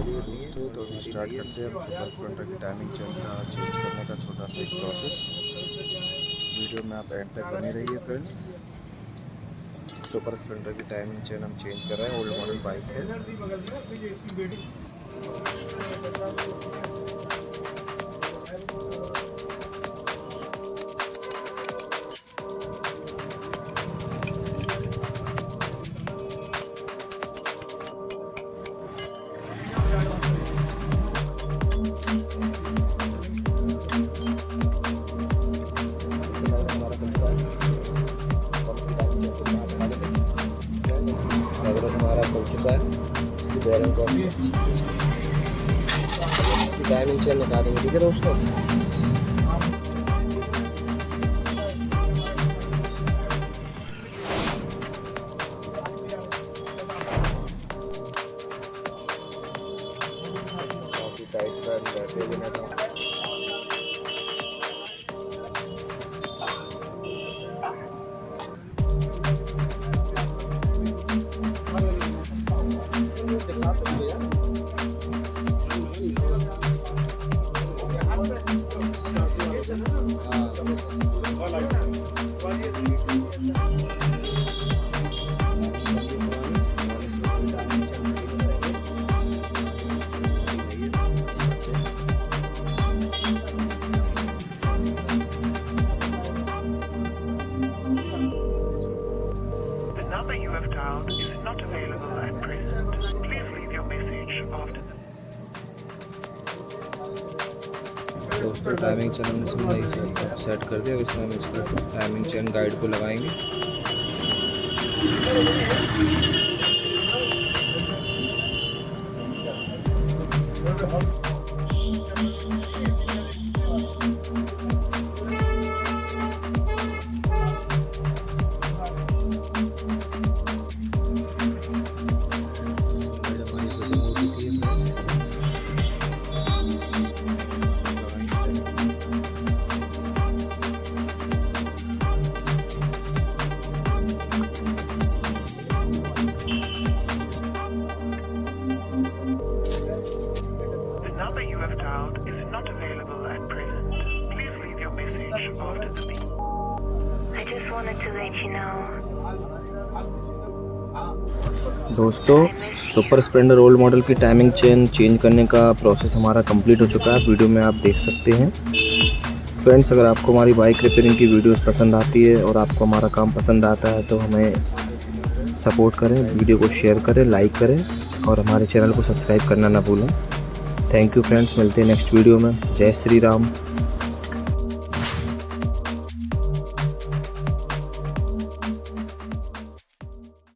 चलिए दोस्तों, तो अभी स्टार्ट करते हैं सुपर स्प्लेंडर की टाइमिंग चेन का चेंज करने का छोटा सा एक प्रोसेस। वीडियो में आप एंड तक बने रहिए फ्रेंड्स। सुपर स्प्लेंडर की टाइमिंग चेन हम चेंज कर रहे हैं, ओल्ड मॉडल बाइक है। हमारा खुल चुका है, इसकी बेयरिंग को इसकी टाइमिंग चेन लगा देंगे। ठीक है दोस्तों, काफी टाइट पैन बैठे बिना था। Is not available at present. Please leave your message after the दोस्तों टाइमिंग चेन हमने इसमें नई सेट कर दिया। इसमें हम इसको टाइमिंग चेन गाइड को लगाएंगे। number you have dialed is not available at present. Please leave your message after the beep. I just wanted to let you know. दोस्तों सुपर स्प्लेंडर ओल्ड मॉडल की timing chain change करने का process हमारा complete हो चुका है। Video में आप देख सकते हैं फ्रेंड्स। अगर आपको हमारी बाइक रिपेयरिंग की वीडियोस पसंद आती है और आपको हमारा काम पसंद आता है तो हमें सपोर्ट करें, वीडियो को शेयर करें, लाइक करें और हमारे चैनल को सब्सक्राइब करना ना भूलें। थैंक यू फ्रेंड्स, मिलते हैं नेक्स्ट वीडियो में। जय श्री राम।